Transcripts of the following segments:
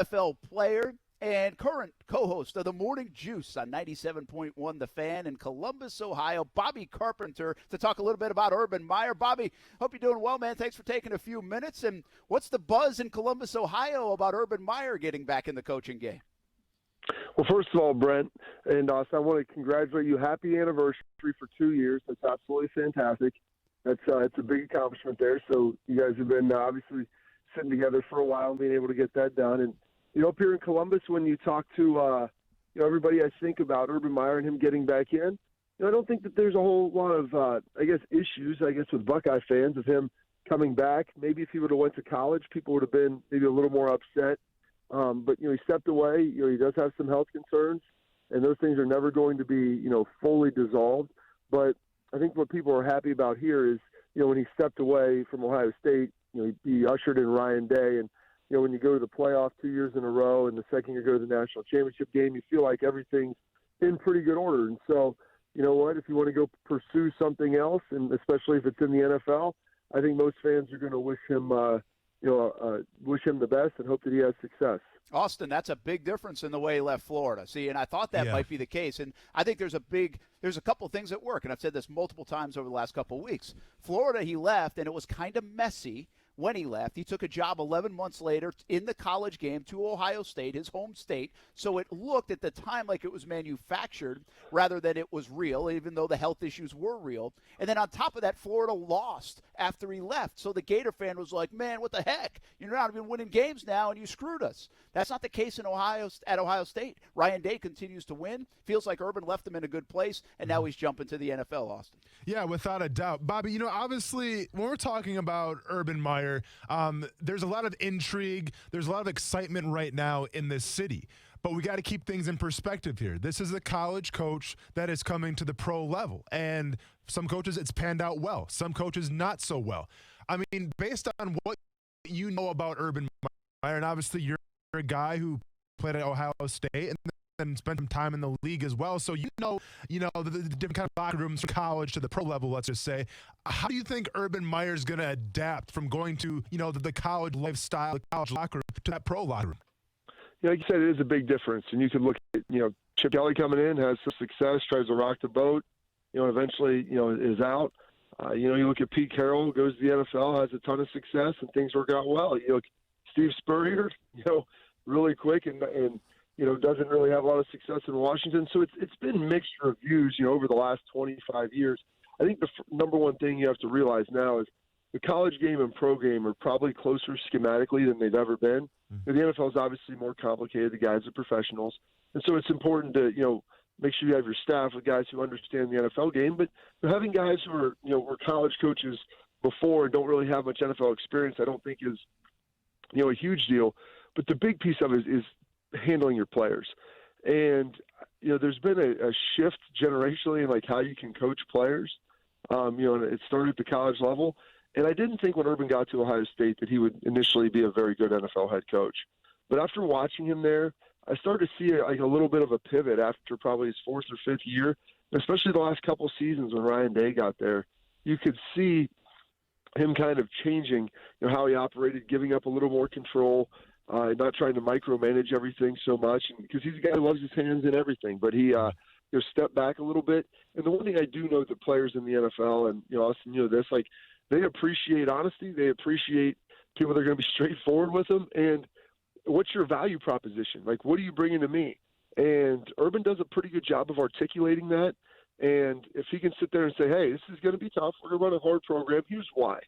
NFL player and current co-host of the Morning Juice on 97.1 The Fan in Columbus, Ohio, Bobby Carpenter, to talk a little bit about Urban Meyer. Bobby, hope you're doing well, man. Thanks for taking a few minutes. And what's the buzz in Columbus, Ohio about Urban Meyer getting back in the coaching game? Well, first of all, Brent and Austin, I want to congratulate you. Happy anniversary for 2 years. That's absolutely fantastic. It's a big accomplishment there. So you guys have been obviously sitting together for a while and being able to get that done. And, up here in Columbus, when you talk to, everybody, I think about Urban Meyer and him getting back in, I don't think that there's a whole lot of, issues, with Buckeye fans of him coming back. Maybe if he would have went to college, people would have been maybe a little more upset. But, he stepped away. He does have some health concerns, and those things are never going to be, fully dissolved. But I think what people are happy about here is, when he stepped away from Ohio State, he ushered in Ryan Day. And, when you go to the playoff 2 years in a row and the second you go to the national championship game, you feel like everything's in pretty good order. And so, you know what, if you want to go pursue something else, and especially if it's in the NFL, I think most fans are going to wish him the best and hope that he has success. Austin, that's a big difference in the way he left Florida. See, and I thought that might be the case. And I think there's a couple of things at work, and I've said this multiple times over the last couple of weeks. Florida, he left, and it was kind of messy when he left. He took a job 11 months later in the college game to Ohio State, his home state. So it looked at the time like it was manufactured rather than it was real, even though the health issues were real. And then on top of that, Florida lost after he left. So the Gator fan was like, man, what the heck? You're not even winning games now, and you screwed us. That's not the case at Ohio State. Ryan Day continues to win. Feels like Urban left him in a good place, and now he's jumping to the NFL, Austin. Yeah, without a doubt. Bobby, obviously, when we're talking about Urban Meyer, there's a lot of intrigue. There's a lot of excitement right now in this city. But we got to keep things in perspective here. This is a college coach that is coming to the pro level. And some coaches, it's panned out well. Some coaches, not so well. I mean, based on what you know about Urban Meyer, and obviously you're a guy who played at Ohio State and then spent some time in the league as well. So the different kind of locker rooms from college to the pro level, let's just say. How do you think Urban Meyer's going to adapt from going to, the college lifestyle, the college locker room to that pro locker room? Like you said, it is a big difference. And you could look at, Chip Kelly coming in, has some success, tries to rock the boat, eventually, is out. You look at Pete Carroll, goes to the NFL, has a ton of success, and things work out well. You look Steve Spurrier, really quick and doesn't really have a lot of success in Washington. So it's been mixed reviews, over the last 25 years. I think the number one thing you have to realize now is the college game and pro game are probably closer schematically than they've ever been. Mm-hmm. The NFL is obviously more complicated. The guys are professionals. And so it's important to, make sure you have your staff with guys who understand the NFL game. But having guys who are, were college coaches before and don't really have much NFL experience, I don't think is, a huge deal. But the big piece of it is handling your players. And, there's been a shift generationally in how you can coach players. And it started at the college level. And I didn't think when Urban got to Ohio State that he would initially be a very good NFL head coach. But after watching him there, I started to see a little bit of a pivot after probably his fourth or fifth year, especially the last couple of seasons when Ryan Day got there. You could see him kind of changing how he operated, giving up a little more control, not trying to micromanage everything so much, because he's a guy who loves his hands in everything. But he stepped back a little bit. And the one thing I do know that players in the NFL, and Austin, this, they appreciate honesty. They appreciate people that are going to be straightforward with them. And what's your value proposition? What are you bringing to me? And Urban does a pretty good job of articulating that. And if he can sit there and say, hey, this is going to be tough. We're going to run a hard program. Here's why.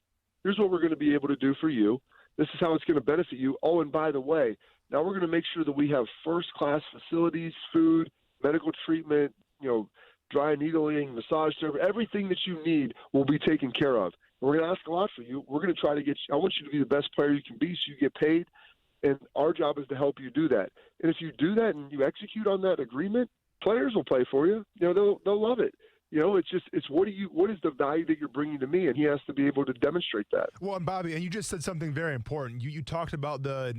Here's what we're going to be able to do for you. This is how it's going to benefit you. Oh, and by the way, now we're going to make sure that we have first-class facilities, food, medical treatment, dry needling, massage service, everything that you need will be taken care of. And we're going to ask a lot for you. We're going to try to get you – I want you to be the best player you can be so you get paid, and our job is to help you do that. And if you do that and you execute on that agreement, players will play for you. They'll love it. It's what is the value that you're bringing to me, and he has to be able to demonstrate that. Well, and Bobby, and you just said something very important. You talked about the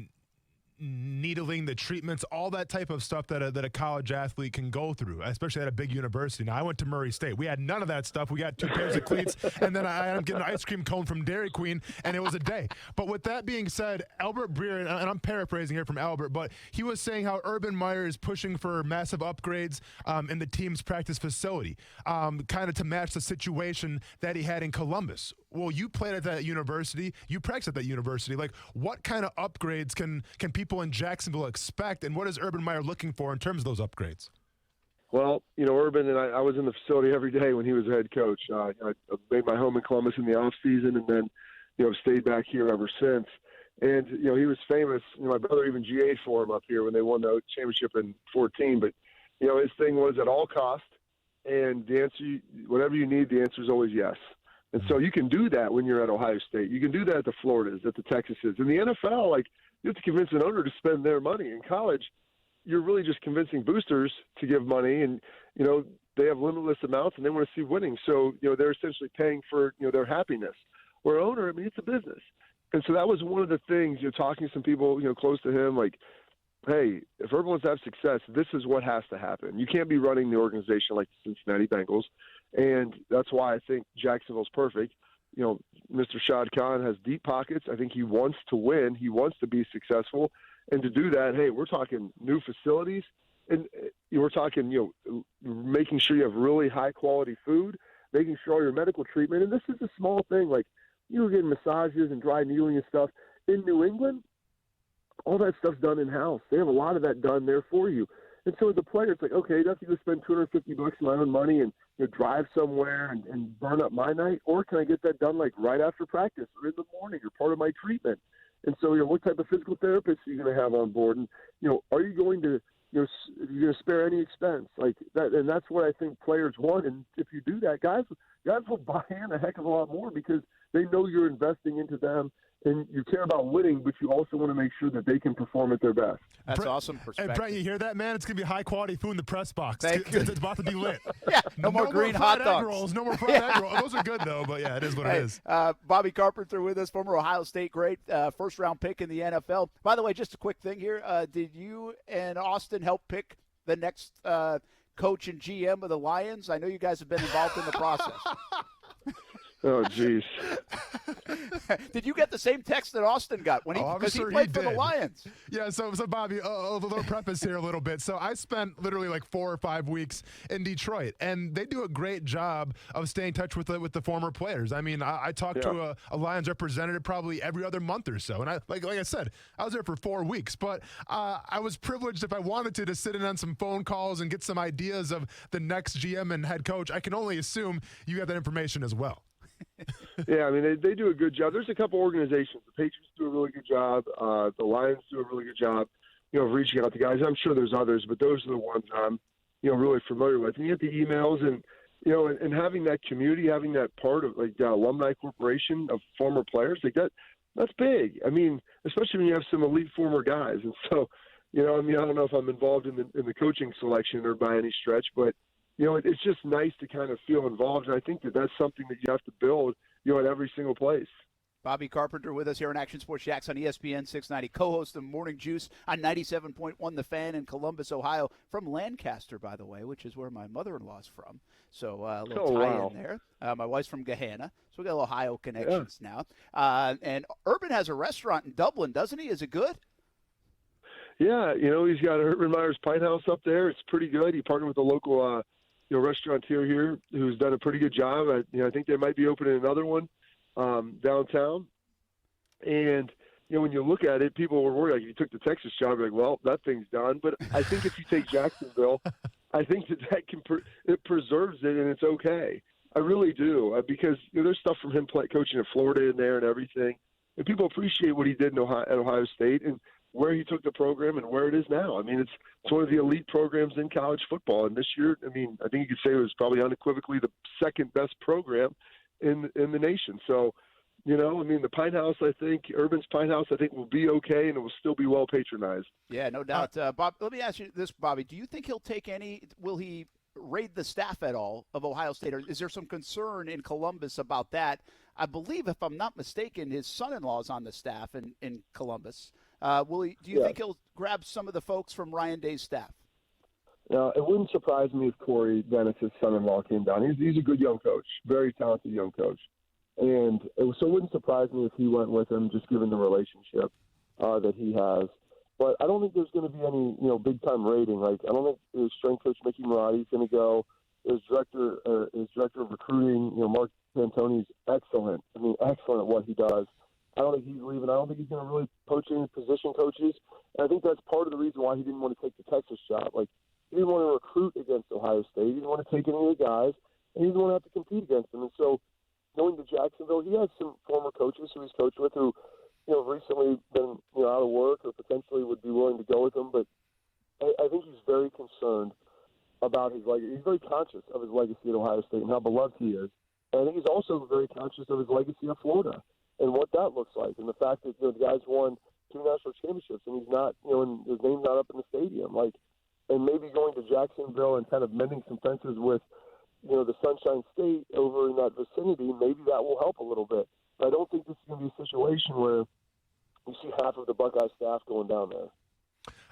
needling, the treatments, all that type of stuff that a college athlete can go through, especially at a big university. Now, I went to Murray State. We had none of that stuff. We got 2 pairs of cleats, and then I ended up getting an ice cream cone from Dairy Queen, and it was a day. But with that being said, Albert Breer, and I'm paraphrasing here from Albert, but he was saying how Urban Meyer is pushing for massive upgrades in the team's practice facility, kind of to match the situation that he had in Columbus. Well, you played at that university. You practiced at that university. Like, what kind of upgrades can people in Jacksonville expect, and what is Urban Meyer looking for in terms of those upgrades? Well, Urban, and I was in the facility every day when he was head coach. I made my home in Columbus in the off season, and then, stayed back here ever since. And, he was famous. My brother even GA'd for him up here when they won the championship in 2014. But, his thing was at all cost, and the answer, whatever you need, the answer is always yes. And so you can do that when you're at Ohio State. You can do that at the Floridas, at the Texases. In the NFL, you have to convince an owner to spend their money. In college, you're really just convincing boosters to give money, and, they have limitless amounts, and they want to see winning. So, they're essentially paying for, their happiness. Where owner, it's a business. And so that was one of the things, talking to some people, close to him, like, hey, if Urban wants to have success, this is what has to happen. You can't be running the organization like the Cincinnati Bengals. And that's why I think Jacksonville's perfect. Mr. Shad Khan has deep pockets. I think he wants to win. He wants to be successful. And to do that, hey, we're talking new facilities. And we're talking, making sure you have really high-quality food, making sure all your medical treatment. And this is a small thing, like, getting massages and dry needling and stuff. In New England, all that stuff's done in-house. They have a lot of that done there for you. And so as a player, it's like, okay, do I have to go spend $250 of my own money and drive somewhere and burn up my night? Or can I get that done like right after practice or in the morning or part of my treatment? And so, what type of physical therapist are you going to have on board? And, are you going to, you're going to spare any expense like that? And that's what I think players want. And if you do that, guys will buy in a heck of a lot more because they know you're investing into them. And you care about winning, but you also want to make sure that they can perform at their best. That's awesome perspective. And Brett, you hear that, man? It's going to be high-quality food in the press box. It's about to be lit. Yeah, no more green hot dogs. Egg rolls, no more fried egg rolls. Those are good, though, but, yeah, it is what it is. Bobby Carpenter with us, former Ohio State great, first-round pick in the NFL. By the way, just a quick thing here. Did you and Austin help pick the next coach and GM of the Lions? I know you guys have been involved in the process. Oh, jeez. Did you get the same text that Austin got when he played for the Lions? Yeah, so Bobby, a little preface here a little bit. So I spent literally like 4 or 5 weeks in Detroit, and they do a great job of staying in touch with the former players. I mean, I talked to a Lions representative probably every other month or so, and I like I said, I was there for 4 weeks, but I was privileged if I wanted to sit in on some phone calls and get some ideas of the next GM and head coach. I can only assume you have that information as well. Yeah, I mean, they do a good job. There's a couple organizations. The Patriots do a really good job. The Lions do a really good job, of reaching out to guys. I'm sure there's others, but those are the ones I'm, really familiar with. And you get the emails and, and having that community, having that part of, like, the alumni corporation of former players, like that's big. I mean, especially when you have some elite former guys. And so, I don't know if I'm involved in the coaching selection or by any stretch, but it's just nice to kind of feel involved, and I think that's something that you have to build, at every single place. Bobby Carpenter with us here on Action Sports Jacks on ESPN 690, co-host of Morning Juice on 97.1 The Fan in Columbus, Ohio, from Lancaster, by the way, which is where my mother-in-law's from. So a little tie-in there. My wife's from Gahanna, so we got Ohio connections now. And Urban has a restaurant in Dublin, doesn't he? Is it good? Yeah, he's got Urban Meyer's Pine House up there. It's pretty good. He partnered with a local restaurateur here who's done a pretty good job. I think they might be opening another one downtown. And, when you look at it, people were worried, like, if you took the Texas job, you're like, well, that thing's done. But I think if you take Jacksonville, I think that it preserves it, and it's okay. I really do, because there's stuff from him coaching in Florida in there and everything. And people appreciate what he did at Ohio State and where he took the program and where it is now. I mean, it's one of the elite programs in college football. And this year, I think you could say it was probably unequivocally the second best program in the nation. So, the Pine House, Urban's Pine House, will be okay, and it will still be well patronized. Yeah, no doubt. Bob, let me ask you this, Bobby. Do you think will he raid the staff at all of Ohio State, or is there some concern in Columbus about that? I believe, if I'm not mistaken, his son-in-law is on the staff in Columbus. Do you think he'll grab some of the folks from Ryan Day's staff? It wouldn't surprise me if Corey Dennis' son-in-law came down. He's a good young coach, very talented young coach. And it wouldn't surprise me if he went with him, just given the relationship that he has. But I don't think there's going to be any, big-time rating. Like, I don't think his strength coach, Mickey Maratti's going to go. His director of recruiting, Mark Pantoni's excellent. I mean, excellent at what he does. I don't think he's leaving. I don't think he's going to really poach any position coaches. And I think that's part of the reason why he didn't want to take the Texas job. Like, he didn't want to recruit against Ohio State. He didn't want to take any of the guys, and he didn't want to have to compete against them. And so, going to Jacksonville, he has some former coaches who he's coached with who, recently been, out of work or potentially would be willing to go with him. But I think he's very concerned about his legacy. He's very conscious of his legacy at Ohio State and how beloved he is. And I think he's also very conscious of his legacy at Florida and what that looks like, and the fact that the guy's won 2 national championships and he's not, and his name's not up in the stadium. Like, and maybe going to Jacksonville and kind of mending some fences with, the Sunshine State over in that vicinity, maybe that will help a little bit. But I don't think this is going to be a situation where you see half of the Buckeye staff going down there.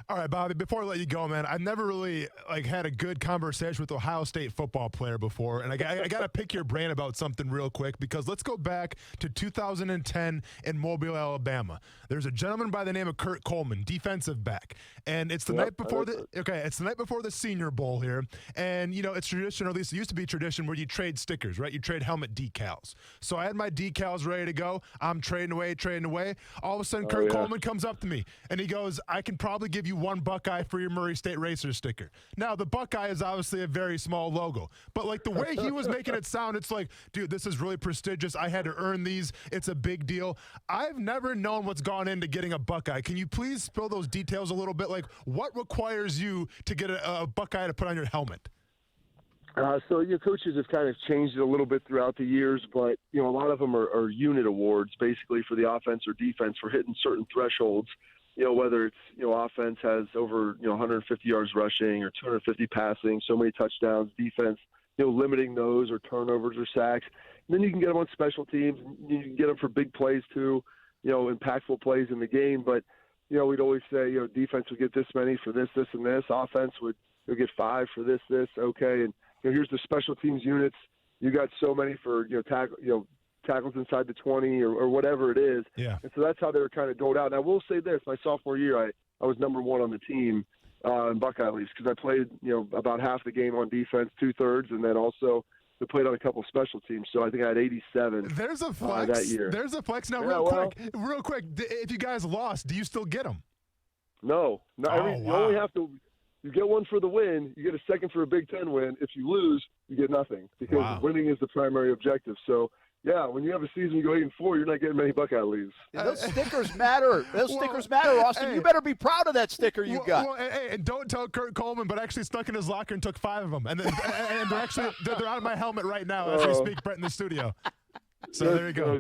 All right, Bobby, before I let you go, man, I've never really had a good conversation with Ohio State football player before, and I got to pick your brain about something real quick, because let's go back to 2010 in Mobile, Alabama. There's a gentleman by the name of Kurt Coleman, defensive back, and it's the night before it's the night before the Senior Bowl here, and it's tradition, or at least it used to be tradition, where you trade stickers, right? You trade helmet decals. So I had my decals ready to go. I'm trading away. All of a sudden, Kurt Coleman comes up to me and he goes, "I can probably give you one Buckeye for your Murray State Racers sticker." Now, the Buckeye is obviously a very small logo, but the way he was making it sound, it's like, dude, this is really prestigious. I had to earn these. It's a big deal. I've never known what's gone into getting a Buckeye. Can you please spill those details a little bit? Like, what requires you to get a Buckeye to put on your helmet? So your coaches have kind of changed it a little bit throughout the years, but a lot of them are unit awards, basically for the offense or defense for hitting certain thresholds. Whether it's, offense has over, 150 yards rushing or 250 passing, so many touchdowns, defense, limiting those or turnovers or sacks. And then you can get them on special teams. You can get them for big plays too, impactful plays in the game. But, we'd always say, defense would get this many for this, and this. Offense would get 5 for this, okay. And, here's the special teams units. You got so many for, tackles inside the 20 or whatever it is. Yeah. And so that's how they were kind of doled out. And I will say this, my sophomore year, I was number 1 on the team in Buckeye leagues because I played, about half the game on defense, 2/3, and then also I played on a couple special teams. So I think I had 87 There's a flex. that year. There's a flex. Now, real quick, if you guys lost, do you still get them? No. You only have to – you get one for the win. You get a second for a Big Ten win. If you lose, you get nothing because winning is the primary objective. So, yeah, when you have a season you go 8-4, you're not getting many Buckeye leads. Those stickers matter. Stickers matter, Austin. Hey, you better be proud of that sticker you got. And don't tell Kurt Coleman, but actually stuck in his locker and took 5 of them. And they're on my helmet right now as we speak, Brett, in the studio. So there you go.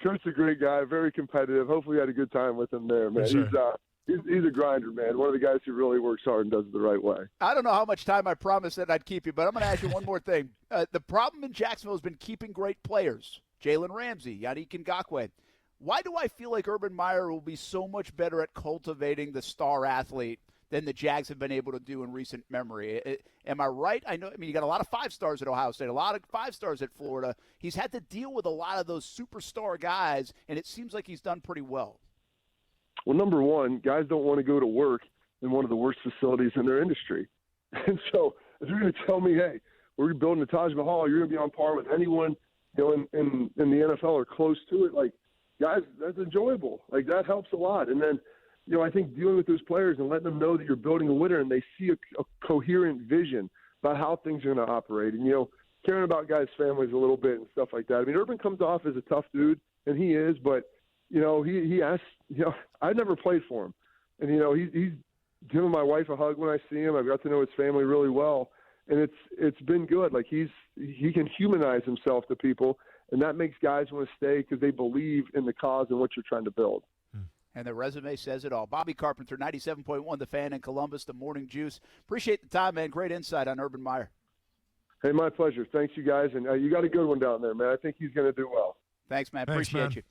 Kurt's a great guy, very competitive. Hopefully you had a good time with him there, man. Sure. He's a grinder, man. One of the guys who really works hard and does it the right way. I don't know how much time I promised that I'd keep you, but I'm going to ask you one more thing. The problem in Jacksonville has been keeping great players. Jalen Ramsey, Yannick Ngakoue. Why do I feel like Urban Meyer will be so much better at cultivating the star athlete than the Jags have been able to do in recent memory? Am I right? You got a lot of 5 stars at Ohio State, a lot of 5 stars at Florida. He's had to deal with a lot of those superstar guys, and it seems like he's done pretty well. Well, number one, guys don't want to go to work in one of the worst facilities in their industry. And so if you're going to tell me, hey, we're building the Taj Mahal, you're going to be on par with anyone in the NFL or close to it, like, guys, that's enjoyable. Like, that helps a lot. And then, I think dealing with those players and letting them know that you're building a winner and they see a coherent vision about how things are going to operate. And, caring about guys' families a little bit and stuff like that. Urban comes off as a tough dude, and he is, but – he asked, I never played for him. And, he's giving my wife a hug when I see him. I've got to know his family really well. And it's been good. Like, he can humanize himself to people, and that makes guys want to stay because they believe in the cause and what you're trying to build. And the resume says it all. Bobby Carpenter, 97.1, The Fan in Columbus, the Morning Juice. Appreciate the time, man. Great insight on Urban Meyer. Hey, my pleasure. Thanks, you guys. And you got a good one down there, man. I think he's going to do well. Thanks, man. Appreciate you.